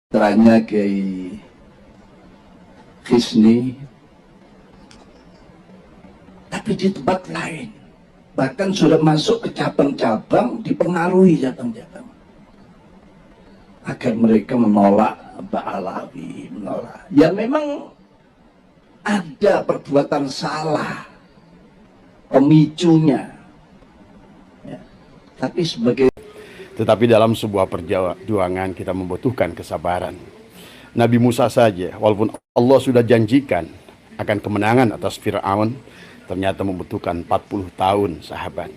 putranya Kiai Hisni, tapi di tempat lain bahkan sudah masuk ke cabang-cabang, dipengaruhi cabang-cabang agar mereka menolak Ba'alawi, menolak. Ya memang ada perbuatan salah pemicunya, ya. Tetapi dalam sebuah perjuangan kita membutuhkan kesabaran. Nabi Musa saja, walaupun Allah sudah janjikan akan kemenangan atas Fir'aun, ternyata membutuhkan 40 tahun, sahabat.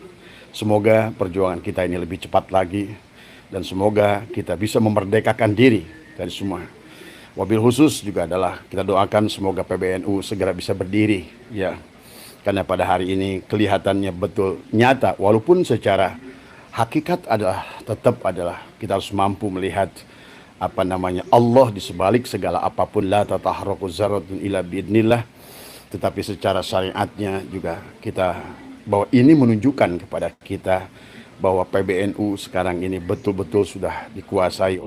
Semoga perjuangan kita ini lebih cepat lagi, dan semoga kita bisa memerdekakan diri dari semua. Wabil khusus juga adalah kita doakan semoga PBNU segera bisa berdiri, ya. Karena pada hari ini kelihatannya betul nyata, walaupun secara hakikat tetap adalah kita harus mampu melihat Allah di sebalik segala apapun, la tatahraku zarratun illa biidnillah. Tetapi secara syariatnya juga kita bahwa ini menunjukkan kepada kita bahwa PBNU sekarang ini betul-betul sudah dikuasai.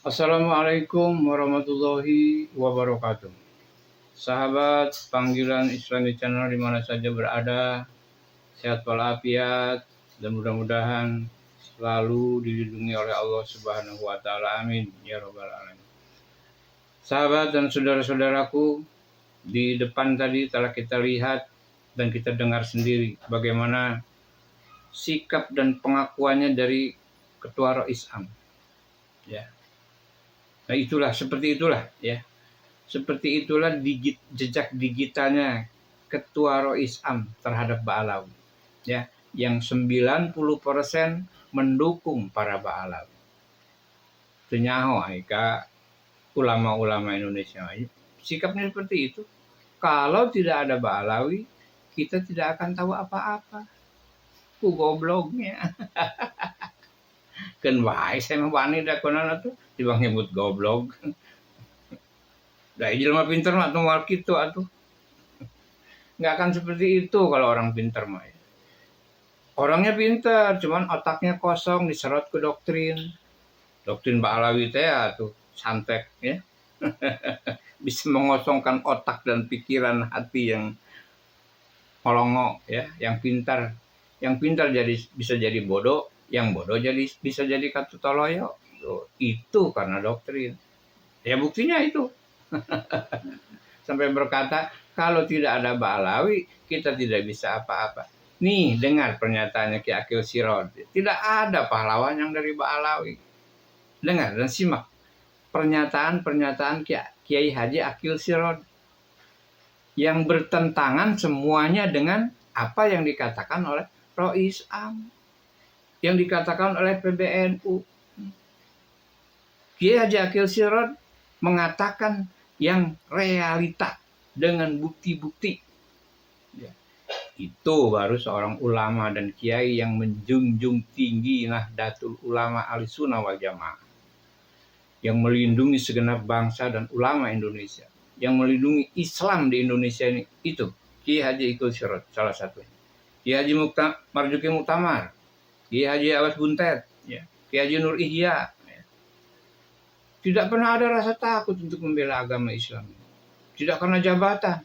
Assalamualaikum warahmatullahi wabarakatuh. Sahabat panggilan Islami Channel dimana saja berada, sehat walafiat dan mudah-mudahan selalu dilindungi oleh Allah Subhanahu wa taala. Amin ya rabbal alamin. Sahabat dan saudara-saudaraku, di depan tadi telah kita lihat dan kita dengar sendiri bagaimana sikap dan pengakuannya dari Ketua Rois Am. Ya. Nah, seperti itulah ya. Seperti itulah jejak digitalnya Ketua Rois Am terhadap Ba'alawi. Ya, yang 90% mendukung para Ba'alawi. Tenyaho aika ulama-ulama Indonesia. Sikapnya seperti itu. Kalau tidak ada Ba'alawi, kita tidak akan tahu apa-apa. Gobloknya. Kan wae saya mah wani da konana tuh dibang nyebut goblok. Da jelema pinter mah atuh moal kitu atuh. Enggak akan seperti itu kalau orang pinter mah. Orangnya pinter, cuman otaknya kosong diserot ke doktrin. Doktrin Ba'alawi teh atuh santek ya. Bisa mengosongkan otak dan pikiran hati yang holongo ya, yang pintar. Yang pintar bisa jadi bodoh, yang bodoh bisa jadi katutoloyo. Itu karena doktrin. Ya buktinya itu. Sampai berkata, kalau tidak ada Ba'alawi, kita tidak bisa apa-apa. Nih, dengar pernyataannya Ki Akil Sirod. Tidak ada pahlawan yang dari Ba'alawi. Dengar dan simak pernyataan-pernyataan Kiai Haji Akil Sirod yang bertentangan semuanya dengan apa yang dikatakan oleh Rois Am, yang dikatakan oleh PBNU. Kiai Haji Akil Sirod mengatakan yang realita dengan bukti-bukti. Ya. Itu baru seorang ulama dan kiai yang menjunjung tinggi Nahdlatul Ulama Ahlussunnah wal Jamaah, yang melindungi segenap bangsa dan ulama Indonesia, yang melindungi Islam di Indonesia ini. Itu Kiai Haji Akil Sirod salah satunya. Kiai Haji Marzuki Muktamar, Kiai Haji Awas Buntet, ya, Kiai Haji Nur Ihya, ya. Tidak pernah ada rasa takut untuk membela agama Islam. Tidak karena jabatan.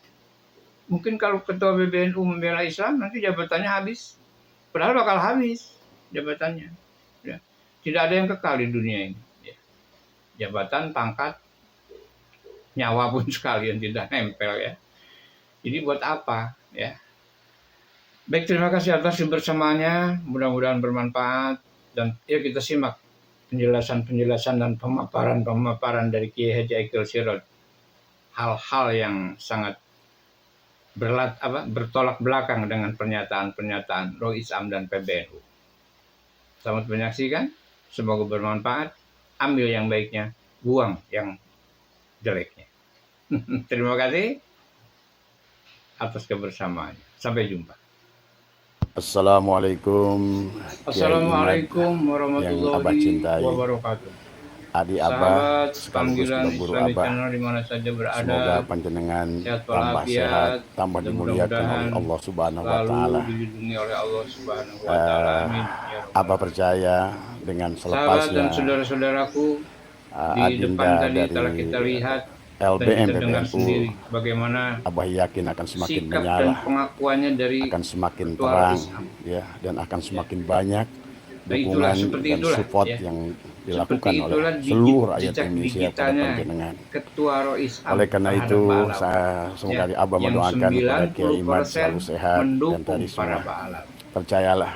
Mungkin kalau ketua PBNU membela Islam, nanti jabatannya habis. Padahal bakal habis jabatannya. Ya. Tidak ada yang kekal di dunia ini. Ya. Jabatan, pangkat, nyawa pun sekalian tidak nempel ya. Jadi buat apa ya? Baik, terima kasih atas kebersamaannya. Mudah-mudahan bermanfaat. Dan ya kita simak penjelasan-penjelasan dan pemaparan dari Kiai Haji Akil Sirod. Hal-hal yang sangat bertolak belakang dengan pernyataan-pernyataan Rois Am dan PBNU. Selamat menyaksikan. Semoga bermanfaat. Ambil yang baiknya, buang yang jeleknya. Terima kasih atas kebersamaannya. Sampai jumpa. Assalamualaikum warahmatullahi wabarakatuh. Adi Abah Sahabat sekaligus panggilan guru Islamic Abah. Channel di mana saja berada, Semoga panjenengan sehat tambah walafiat, sehat, tambah dan dimuliakan oleh mudah-mudahan Allah Subhanahu wa selalu taala. dilindungi oleh Allah Subhanahu wa taala. Amin. Ya Rabbal Abah percaya dengan Sahabat selepasnya dan saudara-saudaraku, di Adinda depan tadi telah dari kita lihat dan LBM kita dengar PBNU, sendiri bagaimana Abah yakin akan semakin sikap dan menyala, pengakuannya dari akan semakin Ketua terang, Islam. ya, dan akan semakin banyak Nah, itulah, dukungan seperti dan itulah, support ya. yang Seperti dilakukan oleh itulah seluruh rakyat jejak Indonesia pada digitalnya panjenengan. Ketua Islam. Oleh karena terhadap itu, Ba'alab. saya semoga Ya, Abah yang mendoakan kepada Kiai Imad 90% selalu sehat dan mendukung tadi para semua. Ba'alab. Percayalah,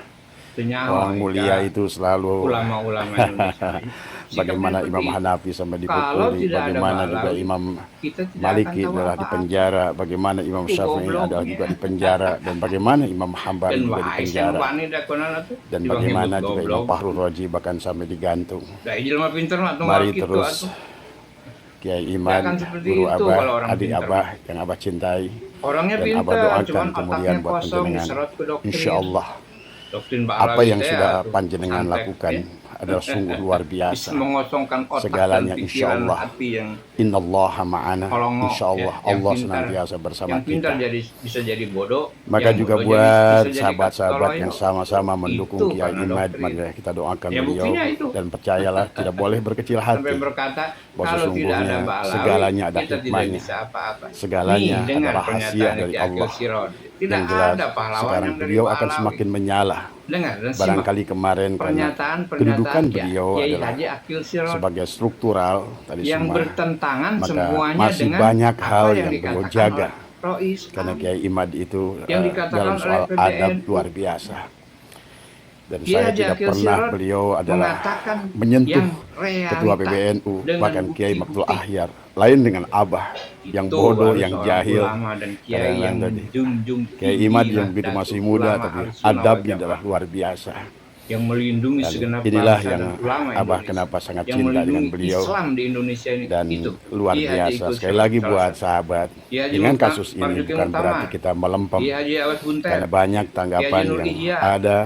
Senyawa orang mulia ya, itu selalu ulama-ulama Indonesia. bagaimana Sikapnya Imam seperti Hanafi sampai Kalau dipukuli, tidak ada bagaimana juga Ba'alab, Imam kita tidak Maliki akan tahu adalah di apa-apa. penjara, bagaimana Imam Itu Syafi'i adalah gobloknya. juga di penjara, dan bagaimana Imam Hambali Dan juga di wahai penjara, wani dakonan itu dan dibang bagaimana hibut juga Imam goblok. Fahrul Raji bahkan sampai digantung. Dah jelema pinter mah tunggal Mari kitu terus atuh. Kiai Ya Iman, kan seperti Guru itu kalau Abah, orang adik pintar. Abah yang Abah cintai, Orangnya dan pintar, Abah doakan cuman kemuliaan otaknya buat kosong, panjenengan. diserot ke doktrin. Insya Allah Doktrin apa Ba'alawi yang teh, sudah atuh, panjenengan santet, lakukan ya. adalah sungguh luar Bisa biasa. mengosongkan otak Segalanya dan insya pikiran Allah. hati yang Innallaha ma'ana. kolongok, Insya Allah ya, yang Allah pintar. senantiasa bersama Yang pintar kita. bisa jadi bodoh. Maka yang juga bodoh buat bisa jadi sahabat-sahabat katoloyo. yang sama-sama mendukung Itu Kiai karena Imad, doktrin. mari kita doakan Ya, beliau buktinya itu. dan percayalah tidak boleh berkecil Sampai hati. berkata, Bahwa kalau tidak ada sesungguhnya Ba'alawi, segalanya ada kita tidak hikmahnya. bisa apa-apa. Segalanya Nih, dengar adalah rahasia pernyataan dari Ki Agil Allah. Sirot. Tidak Yang jelas ada pahlawan sekarang yang dari beliau akan Ba'alawi. semakin menyala. Dengar dan simak Barangkali kemarin karena kedudukan beliau Kiai adalah Haji Agil Sirot sebagai struktural tadi yang semua, bertentangan maka semuanya masih dengan banyak apa hal yang beliau dikatakan jaga. oleh Rois Karena Kiai Imad itu Yang dikatakan dalam oleh soal PBNU. adab luar biasa. Dan Kiai saya Haji tidak Agil pernah Sirot beliau adalah mengatakan menyentuh yang realita Ketua PBNU, dengan bahkan Kiai bukti-bukti. Maktul Ahyar, lain dengan Abah yang Itu bodoh, baru yang seorang jahil. ulama dan kiai Kadang-kadang yang tadi. menjunjung Kiai tinggi Imad yang lah begitu dan masih ulama muda, tapi Ahlussunnah adabnya wal adalah Jamaah. luar biasa. Yang melindungi Dan segenap inilah bangsa yang dan ulama Abah Indonesia. kenapa sangat Yang cinta dengan melindungi beliau. Islam di Indonesia ini Dan itu luar Kiai Haji biasa. Ikut Sekali Sirot, lagi salah buat satu. sahabat, Kiai Haji dengan Muktam, kasus ini Marzuki bukan Muktamar, berarti kita melempem. Kiai Haji Awad Buntet, Karena banyak tanggapan Kiai Nur yang Ihya. ada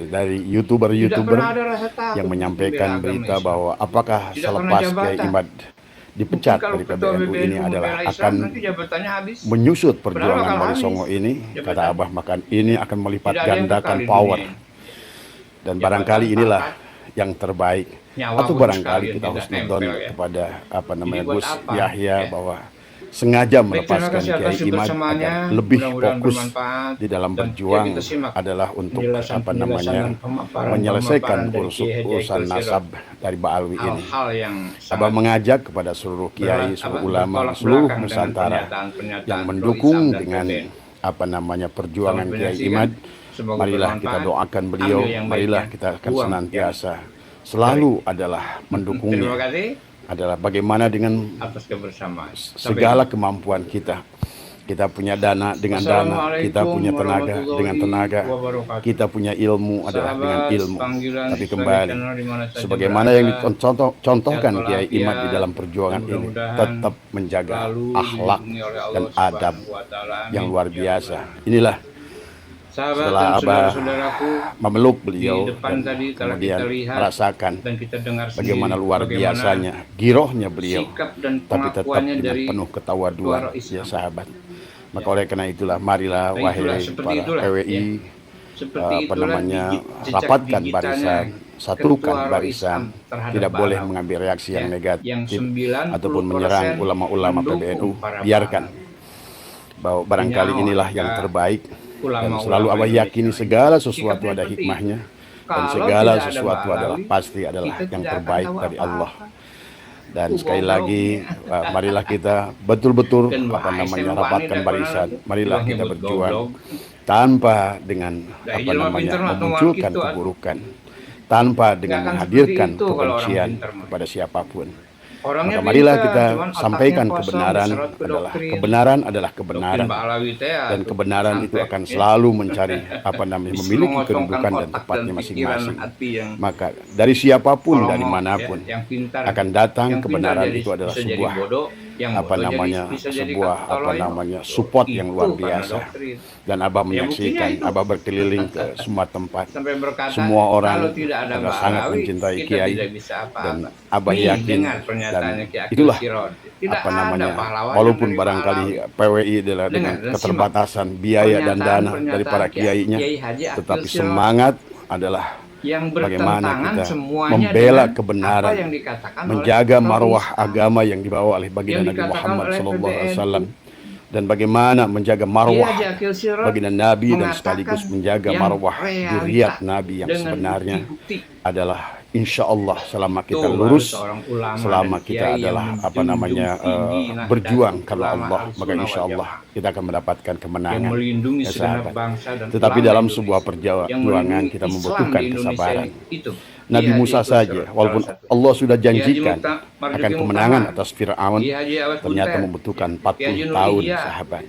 dari Tidak YouTuber-YouTuber pernah ada rasa takut yang menyampaikan membela agama berita Islam. bahwa apakah Tidak pernah selepas Kiai jabatan. Imad dipecat Kalau dari ketua PBNU ini adalah membela Islam, akan nanti jabatannya habis. menyusut Padahal perjuangan bakal Wali habis. Songo ini. Jabatan. Kata Abah, maka ini akan melipat Tidak ada yang gandakan kekal di power. dunia ini. Dan Jabatan barangkali inilah pangkat, yang terbaik. nyawa Atau pun barangkali sekalian kita tidak husnudon nempel, ya. kepada Jadi buat Gus apa? Yahya Ya. bahwa sengaja Baik, terima melepaskan kasih atas Kiai Imad kebersamaannya. agar lebih Mudah-mudahan fokus bermanfaat. di dalam Dan berjuang ya kita simak adalah untuk penjelasan dan pemaparan menyelesaikan dari Kiai Haji urusan Ikut Sirot. nasab dari Ba'alwi ini. Hal-hal yang Abah mengajak kepada seluruh kiai, seluruh ulama, seluruh Nusantara yang mendukung dengan perjuangan Kiai Imad. Marilah kita doakan beliau, marilah kita akan senantiasa selalu adalah Terima mendukungnya, kasih adalah bagaimana dengan atas kebersamaan. segala kemampuan kita. Kita punya dana dengan dana, kita punya tenaga dengan tenaga, kita punya ilmu adalah dengan ilmu. Tapi kembali, sebagaimana yang dicontohkan Kiai Imad di dalam perjuangan ini, tetap menjaga akhlak dan adab yang luar biasa. Inilah Sahabat setelah dan Abah saudara-saudaraku, memeluk beliau di depan dan tadi telah kemudian kita lihat merasakan dan kita dengar sendiri bagaimana luar bagaimana biasanya girohnya beliau, sikap dan tapi tetap pengakuannya dengan dari penuh ketawaduan, Ketua Islam. ya sahabat. Maka oleh karena itulah, marilah Nah, wahai itulah, seperti para itulah, PWI, ya. Seperti itulah jejak rapatkan digitalnya barisan, satukan Ketua barisan, Islam terhadap tidak boleh Ba'alab. mengambil reaksi yang Ya, negatif yang 90% ataupun menyerang ulama-ulama mendukung PBNU. para Biarkan bahwa barangkali Nyawa, inilah yang ya. terbaik, dan Ulama-ulama selalu Abah Indonesia. yakini segala sesuatu Sikapnya ada seperti hikmahnya, dan Kalau segala tidak ada sesuatu Ba'alawi, adalah pasti adalah kita yang tidak akan terbaik tahu dari apa-apa. Allah. Dan Itu sekali goblok. lagi, marilah kita betul-betul Dan wahai rapatkan wanita barisan. konon, Marilah bilang kita nyebut berjuang goblok. tanpa dengan Dah, jelema pinter mah memunculkan tuh, keburukan, tanpa dengan akan menghadirkan seperti itu kalau orang kebencian pinter mah. kepada siapapun. Orangnya Maka marilah pintar, kita cuman otaknya sampaikan kosong, kebenaran diserot ke adalah doktrin. kebenaran adalah Doktrin kebenaran. Ba'alawi teh, Dan tuh, kebenaran itu santet, akan ya. selalu mencari Bisa memiliki mengosongkan kedudukan dan otak tempatnya pikiran masing-masing. hati yang Maka dari siapapun, kolongok, dari manapun, ya, yang pintar, akan datang yang kebenaran pintar itu adalah bisa jadi sebuah bodoh, yang apa bodoh namanya bisa jadi sebuah kakak apa toloyo. namanya support yang Itu luar karena biasa. doktrin. Dan Abah Ya, buktinya menyaksikan, itu. Abah berkeliling ke semua tempat. Sampai berkata, Semua orang kalau tidak ada adalah Mbak sangat Alawi, mencintai kita Kiai, tidak bisa dan apa-apa. Abah Nih, yakin dengar dan pernyataannya Ki Akil itulah Sirot. Tidak apa ada namanya, pahlawan walaupun yang dari Mbak barangkali Alawi. PWI adalah dengan Dengar dan simak keterbatasan biaya dan dana dari para kiainya, Kiai Haji Akil tetapi Sirot semangat adalah yang bagaimana bertentangan kita semuanya membela dengan kebenaran, apa yang dikatakan menjaga oleh marwah Islam, agama yang dibawa oleh baginda yang Nabi dikatakan Muhammad oleh SAW, PBNU. dan bagaimana menjaga Kiai marwah Haji Akil Sirot baginda Nabi dan mengatakan sekaligus menjaga yang marwah realita dzurriyyat Nabi yang dengan sebenarnya bukti-bukti. adalah insya Allah selama kita Tuh, baru lurus, seorang ulama selama dan kita kiai yang adalah apa menjunjung namanya tinggi nahdlatul berjuang karena ulama Allah, maka Ahlussunnah insya wal Allah Jamaah, kita akan mendapatkan yang kemenangan. melindungi Ya, segenap sahabat. bangsa dan Tetapi ulama dalam Indonesia, sebuah yang perjuangan melindungi kita Islam membutuhkan di Indonesia kesabaran. ini. Itu Nabi Kiai Haji Musa Akil saja, Sirot, walaupun salah satu. Allah sudah Kiai Haji janjikan Marzuki akan kemenangan Muhtama, atas Fir'aun, Kiai Haji Awas ternyata Buntet, membutuhkan Kiai Haji 40 Nur tahun, Ihya. sahabat.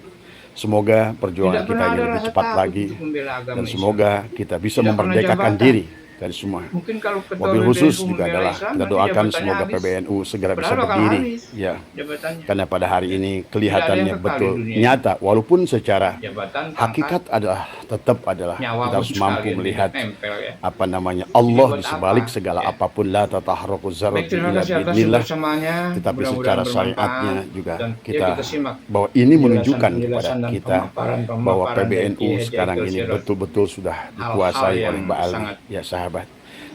Semoga perjuangan Tidak kita pernah ini ada lebih rasa cepat takut lagi, untuk membela agama dan Islam. semoga kita bisa Tidak pernah memerdekakan jabatan. diri dari semua. Mungkin kalau ketua Wabil PBNU khusus juga membela adalah Islam, kita nanti doakan jabatannya semoga habis. PBNU segera bisa Padahal bakal berdiri, habis ya. jabatannya. Karena pada hari ini Tidak ada kelihatannya yang kekal di betul dunia ini. nyata, walaupun secara Jabatan, pangkat, hakikat adalah tetap adalah nyawa kita harus mampu melihat nempel ya. apa namanya Allah buat di sebalik apa? segala Ya. apapun, la tatahraku Baik, zarratu terima illa kasih atas biidznillah. kebersamaannya. Tetapi Mudah-mudahan secara syariatnya bermanfaat. juga Dan kita simak bahwa ini menunjukkan kepada penjelasan dan kita pemaparan bahwa dari PBNU Kiai Haji sekarang Akil ini Sirot. betul-betul sudah Hal-hal dikuasai yang oleh Mbak Ali, sangat ya sahabat.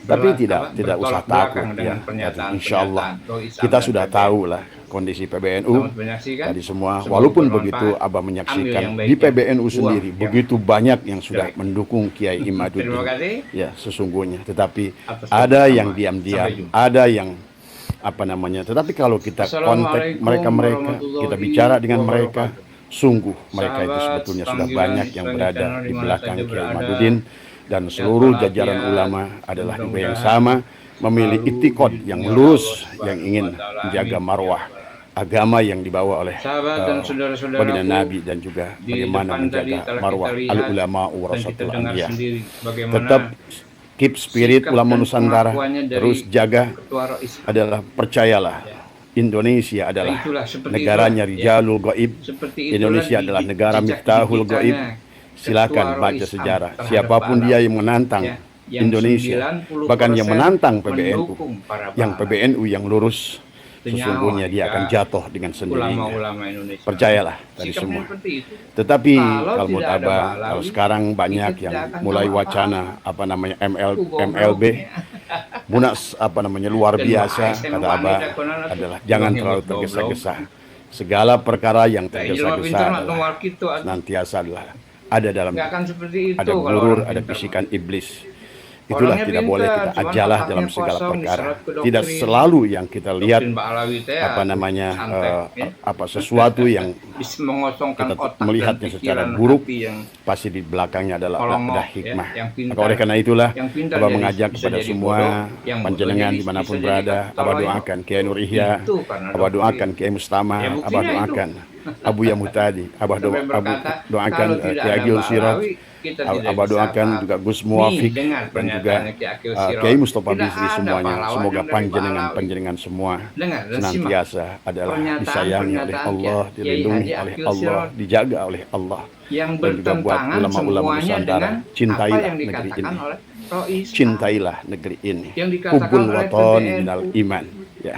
Tapi tidak usah bertolak takut belakang ya. dengan pernyataan- Insya Allah pernyataan Doi Sam kita dan sudah PBNU. tahu lah kondisi PBNU Selamat menyaksikan. tadi semua. Semoga Walaupun bermanfaat. begitu, Abah Ambil menyaksikan yang di baiknya, PBNU buang sendiri yang begitu banyak yang sudah jelek. mendukung Kiai Imaduddin. Terima kasih. Ya sesungguhnya. Tetapi Atas ada kebersamaan. yang diam-diam, Sampai jumpa. ada yang apa namanya. Tetapi kalau kita kontak Assalamualaikum mereka-mereka, warahmatullahi kita bicara dengan mereka, wabarakatuh. sungguh mereka itu Sahabat, sebetulnya sudah panggilan banyak yang Islamic berada Channel di dimana belakang saja Kiai berada, Imaduddin, dan seluruh yang jajaran walafiat, ulama adalah juga yang mudah-mudahan sama, memilih selalu itikad di yang dunia lurus, Allah yang ingin Subhanahu wa ta'ala. menjaga Amin. marwah agama yang dibawa oleh Sahabat dan saudara-saudaraku, baginda Nabi, dan juga di bagaimana depan tadi menjaga telah marwah kita lihat al ulama dan kita warasatul dengar anbiya. sendiri bagaimana Tetap keep spirit sikap ulama dan Nusantara, pengakuannya dari terus jaga, Ketua Rois. adalah percayalah Ya. Indonesia adalah Itulah, seperti negaranya itulah, ya. rijalul gaib. Seperti itulah Indonesia adalah di- negara jejak miftahul digitalnya gaib. Silakan Ketua baca Rois sejarah. terhadap Siapapun Arab. dia yang menantang Ya, yang Indonesia, 90% bahkan yang menantang PBNU, mendukung para yang Barat. PBNU yang lurus, sesungguhnya dia akan Senyawa jatuh dengan sendirinya. ulama-ulama Indonesia. Percayalah dari Sikapnya semua. seperti itu. Tetapi Kalau kalau menurut tidak ada Abah, Ba'alawi, kalau sekarang banyak kita yang tidak akan mulai tahu wacana apa namanya Goblok. MLB, munas apa namanya luar Dan biasa, bahasa kata yang Abah wanita konon itu adalah jangan goblok, terlalu goblok. tergesa-gesa. Segala perkara yang Kayak jelma tergesa-gesa pintar atau adalah gitu, senantiasa adalah ada dalam, nggak akan seperti itu ada kalau gurur, orang ada pintar. bisikan iblis. Itulah Orangnya tidak boleh pintar, kita cuman ajalah otaknya dalam segala kosong, perkara. diserap ke Tidak doktrin. selalu yang kita lihat Doktrin Ba'alawi teh, apa namanya santet, ya. apa sesuatu yang Bisa mengosongkan kita otak melihatnya dan secara pikiran buruk, hati yang pasti di belakangnya adalah kolongok, ada ya, hikmah. yang pintar. Maka oleh karena itulah Yang pintar Abah jadi- mengajak bisa kepada jadi semua bodoh, yang bodoh panjenengan jadi- dimanapun bisa jadi berada, kata Abah toloyo. doakan Kiai Nur Ihya, Itu karena Abah doktrin. doakan Kiai Mustama, Ya, buktinya Abah itu. doakan Abu Yamutadi, Abah Sampai berkata, doakan kalau tidak Kiai ada Agil Sirot, Ba'alawi, kita tidak Abah bisa doakan apa-apa. juga Gus Nih, Muwafiq, dengar dan juga pernyataannya Ki Akil Sirot. Kiai Mustafa Tidak Bisri ada semuanya. pahlawan Semoga yang dari Ba'alawi. panjenengan semua Dengar dan senantiasa adalah disayangi oleh pernyataan Allah, Kiai dilindungi Haji oleh Akil Allah, Sirot dijaga oleh Allah. yang Dan juga buat bertentangan ulama-ulama semuanya Nusantara, dengan cintailah apa yang negeri dikatakan ini. oleh Rois. Cintailah negeri ini. Yang dikatakan Hubbul oleh waton PBNU. minal iman. Ya.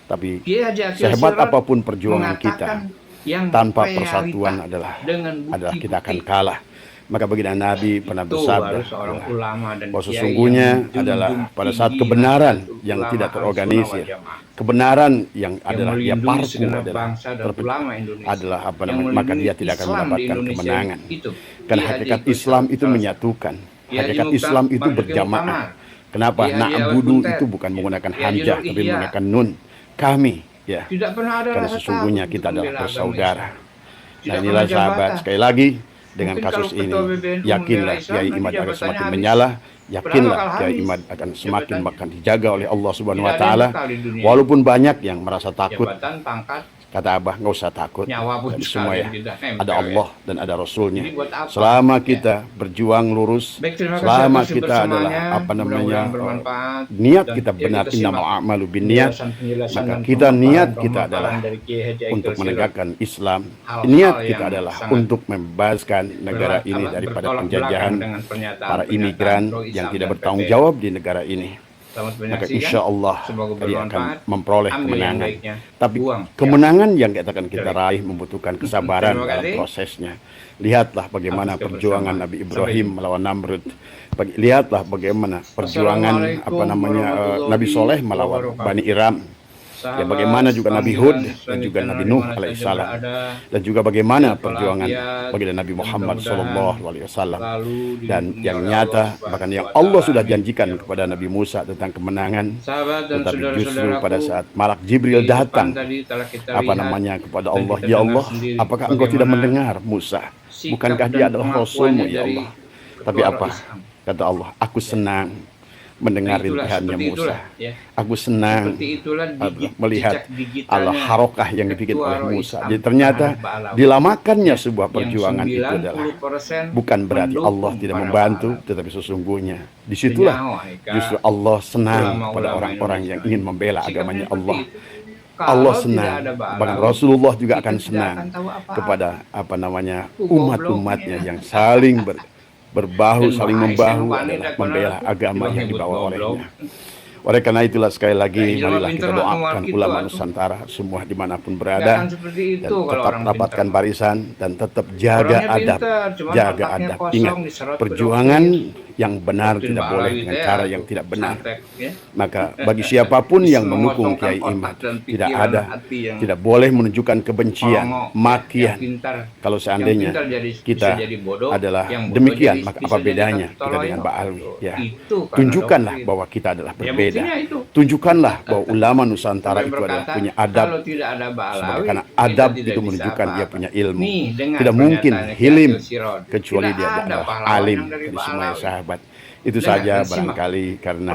Tapi Kiai Haji Akil sehebat Sirot apapun perjuangan kita, mengatakan yang tanpa realita persatuan adalah dengan bukti-bukti. kita akan kalah. Maka baginda Nabi pernah Itu bersabda baru seorang ulama dan bahwa kiai sesungguhnya yang menjunjung adalah pada saat tinggi kebenaran nahdlatul yang ulama tidak Ahlussunnah terorganisir, wal Jamaah, kebenaran yang yang adalah dia melindungi parku segenap adalah bangsa dan ulama Indonesia, adalah apa yang namanya, maka dia melindungi tidak akan Islam di mendapatkan Indonesia kemenangan. itu. Karena Kiai hakikat Haji Islam itu salah menyatukan. Kiai Haji Hakikat Mukhtar Islam itu Marzuki berjamaah. Muhammad. Kenapa? Kiai Haji Awas Na'budu Buntet. itu bukan menggunakan Kiai Haji hamzah, Nur tapi Ihya. menggunakan nun. Kami, ya. Tidak pernah ada Karena rasa sesungguhnya takut kita untuk adalah membela agama bersaudara. Islam. Nah Tidak inilah pernah sahabat, jabatan. sekali lagi dengan Mungkin kasus kalau ini, ketua PBNU yakinlah membela Islam, Kiai nanti Imad akan jabatannya semakin habis. menyala. Yakinlah bakal Kiai habis Imad akan semakin jabatannya. bahkan dijaga oleh Allah Subhanahu Tidak wa ada yang taala. kekal di dunia. Walaupun banyak yang merasa takut, Jabatan, pangkat, Kata Abah, nggak usah takut. Nyawa pun Dan semua sekalian ya, kita ada nempel, Allah ya. dan ada Rasulnya. Jadi buat apa? Selama Ya. kita berjuang lurus, Baik, terima kasih selama atas kita adalah kebersamaannya. Mudah-mudahan bermanfaat. niat Dan kita ya, benar, kita simak innamal a'malu binniyat, penjelasan maka dan kita niat kita pemaparan adalah dari Kiai Haji Aikil untuk Sirot. menegakkan Islam. Hal-hal Niat kita yang adalah sangat untuk membebaskan negara ini daripada bertolak penjajahan belakang dengan pernyataan- para imigran pro yang Islam tidak dan bertanggung PBB. jawab di negara ini. Selamat Maka menyaksikan. insya Allah Semoga dia akan bermanfaat. memperoleh Ambil yang kemenangan. baiknya, Tapi buang kemenangan yang akan kita jelek. raih membutuhkan kesabaran Terima dalam kasih. prosesnya. Lihatlah bagaimana Atas perjuangan kebersamaan. Nabi Ibrahim melawan Namrud. Lihatlah bagaimana perjuangan Assalamualaikum Nabi Soleh melawan warahmatullahi Bani Iram. Ya, bagaimana juga Nabi Hud dan juga Nabi Nuh alaihissalam, dan juga bagaimana perjuangan baginda Nabi Muhammad sallallahu alaihi wasallam, dan yang nyata bahkan yang Allah sudah janjikan kepada Nabi Musa tentang kemenangan, tetapi justru pada saat malak Jibril datang kepada Allah, ya Allah, apakah engkau tidak mendengar Musa? Bukankah dia adalah Rasulmu, ya Allah? Tapi apa? Kata Allah, aku senang mendengar rintihannya Musa. Aku senang melihat harokah yang dibikin oleh Musa. Jadi ternyata dilamakannya sebuah perjuangan itu adalah bukan berarti Allah tidak membantu, tetapi sesungguhnya disitulah justru Allah senang pada orang-orang yang ingin membela agamanya Allah. Allah senang, bahkan Rasulullah juga akan senang kepada umat-umatnya yang saling berbahu, saling membahu adalah membela agama yang dibawa olehnya. Oleh karena itulah sekali lagi marilah kita doakan ulama Nusantara semua dimanapun berada, dan tetap rapatkan barisan dan tetap jaga adab, jaga adab. Ingat, perjuangan yang benar tidak boleh dengan cara yang tidak benar. Maka bagi siapapun yang mendukung Kiai Imad, tidak boleh menunjukkan kebencian, makian. Kalau seandainya kita adalah demikian, maka apa bedanya kita dengan Mbak Alwi? Ya, tunjukkanlah bahwa kita adalah berbeda. Tunjukkanlah bahwa ulama Nusantara itu adalah punya adab. Karena adab itu menunjukkan dia punya ilmu. Tidak mungkin hilim kecuali dia adalah alim dari semua sahabat. Itu saja barangkali karena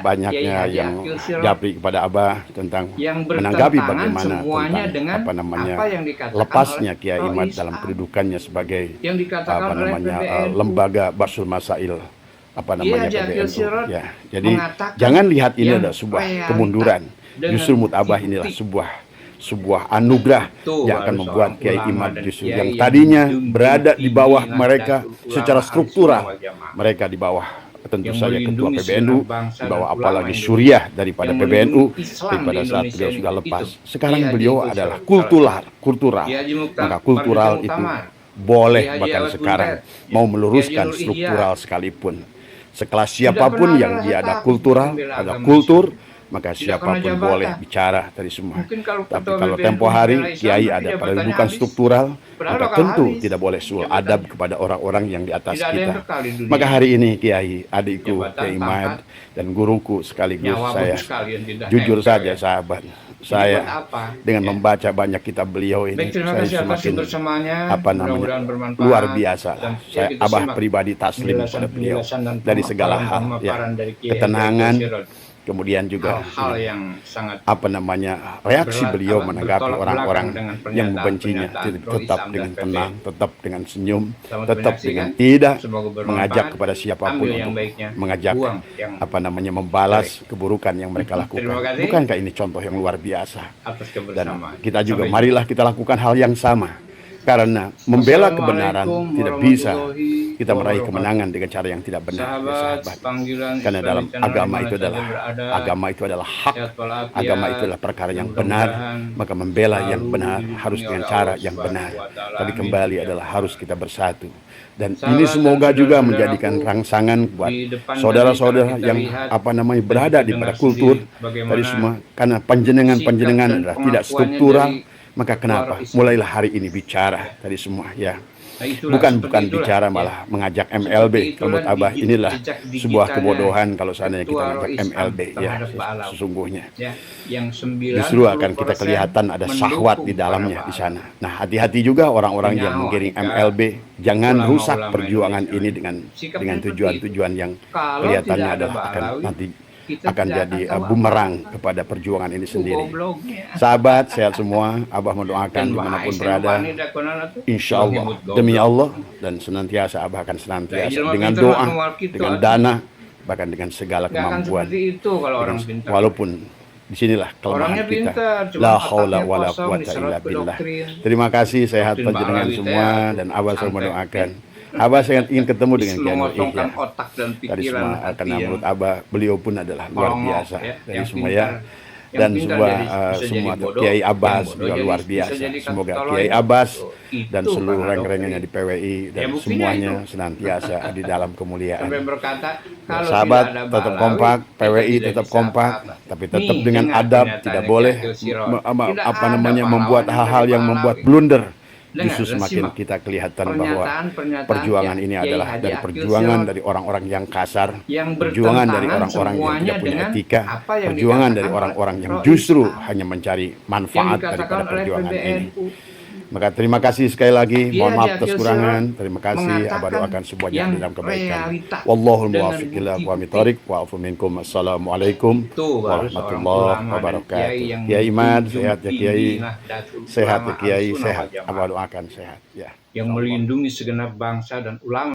banyaknya yang japri kepada Abah tentang menanggapi bagaimana tentang lepasnya Kiai Imad dalam kedudukannya sebagai lembaga Basul Masail PBNU. Ya, jadi jangan lihat ini adalah sebuah kemunduran. Justru menurut Abah inilah sebuah anugerah yang akan membuat Kiai Imad justru yang tadinya berada di bawah mereka secara struktural, mereka di bawah tentu saja ketua PBNU, di bawah apalagi Suriah daripada PBNU, daripada saat beliau sudah lepas. Sekarang beliau adalah kultural. Maka kultural itu boleh bahkan sekarang mau meluruskan struktural sekalipun. Sekelas siapapun yang dia ada kultural, ada kultur, maka siapapun boleh bicara dari semua. Tapi kalau tempo hari Kiai ada pada bukan struktural, maka tentu tidak boleh sul adab kepada orang-orang yang di atas kita. Maka hari ini Kiai, adikku Kiai Imad dan guruku sekaligus saya, jujur saja sahabat, saya dengan membaca banyak kitab beliau ini, saya semakin luar biasa. Saya Abah pribadi taslim pada beliau dari segala hal, ya, ketenangan. Kemudian juga hal yang sangat reaksi beliau menanggapi orang-orang yang membencinya tetap dengan tenang, tetap dengan senyum, tetap dengan tidak mengajak kepada siapapun untuk mengajak membalas keburukan yang mereka lakukan. Bukankah ini contoh yang luar biasa? Dan kita juga marilah kita lakukan hal yang sama. Karena membela kebenaran tidak bisa kita meraih kemenangan dengan cara yang tidak benar, ya sahabat. Karena dalam agama itu adalah hak, agama itu adalah perkara yang benar, maka membela yang benar harus dengan cara yang benar. Tapi kembali adalah harus kita bersatu. Dan ini semoga juga menjadikan rangsangan buat saudara-saudara yang berada di pada kultur tadi semua, karena panjenengan adalah tidak struktural. Maka kenapa mulailah hari ini bicara tadi semua, ya, bukan bicara malah mengajak MLB. Kalau menurut Abah inilah sebuah kebodohan kalau seandainya kita mengajak MLB, ya, sesungguhnya justru akan kita kelihatan ada syahwat di dalamnya di sana. Nah, hati-hati juga orang-orang yang menggiring MLB, jangan rusak perjuangan ini dengan tujuan-tujuan yang kelihatannya adalah akan nanti kita akan tidak jadi tahu bumerang kepada perjuangan ini apa sendiri. gobloknya. Sahabat sehat semua, Abah mendoakan Dan dimanapun bahaya berada, senopani dah konana tuh. insya Allah Nyebut goblok. demi Allah, dan senantiasa Abah akan senantiasa Lah, ilmu dengan pintar doa, mah keluar gitu, dengan atuh. dana, bahkan dengan segala Nggak akan kemampuan. seperti itu kalau orang Dengan- pintar. walaupun disinilah kelemahan Orangnya kita. pintar, cuma La otaknya haula wala kosong, quwata diserap illa ke billah. doktrin. Terima kasih, sehat Doktrin panjenengan Balawi semua, teh, dan Abah selalu santai. mendoakan. Abah sangat ingin ketemu dengan Kiai Nur Mengosongkan Ihya. otak dan Tadi pikiran semua hati karena yang menurut Abah beliau pun adalah luar kolongok, biasa ya. dari Yang semua pintar. ya. Yang Dan pintar semua jadi- bisa semua jadi bodoh, Kiai yang Abbas bodoh juga jadi- luar bisa biasa. jadi Semoga tolol Kiai ya. Abbas Itu dan seluruh karena reng-rengennya doktrin. di PWI dan buktinya semuanya itu. senantiasa di dalam kemuliaan. Sampai berkata kalau Sahabat tidak ada tetap Balawi, kompak, kita PWI tidak tetap bisa kompak, apa-apa. tapi tetap Nih, dengan dengar adab, pernyataannya tidak boleh Ki Agil Sirot. Tidak apa ada namanya pahlawan membuat yang hal-hal dari yang membuat Balawi. blunder. Dengar, Justru dan semakin simak. kita kelihatan bahwa Pernyataan-pernyataan perjuangan Kiai ini Haji adalah dari Akil perjuangan Sirot dari orang-orang yang kasar, yang perjuangan dari bertentangan orang-orang yang semuanya tidak punya dengan etika, apa yang perjuangan dari dikatakan orang-orang yang oleh justru Islam. hanya mencari yang manfaat dikatakan daripada oleh perjuangan ini. PBNU. Maka terima kasih sekali lagi. Kiai Mohon maaf Haji atas Akil kurangan. Sirot Terima kasih. mengatakan Abah doakan semuanya yang di dalam kebaikan. realita Wallahul dengan muwaffiq ila aqwamit bukti-bukti. thoriq wa afu minkum. Assalamualaikum Itu baru seorang warahmatullahi ulama dan wabarakatuh. kiai yang Kiai Imad, menjunjung sehat ya tinggi Kiai. Nahdlatul Sehat ya Ulama Kiai, Ahlussunnah sehat. wal Jamaah. Abah doakan sehat. Ya. yang melindungi segenap bangsa dan ulama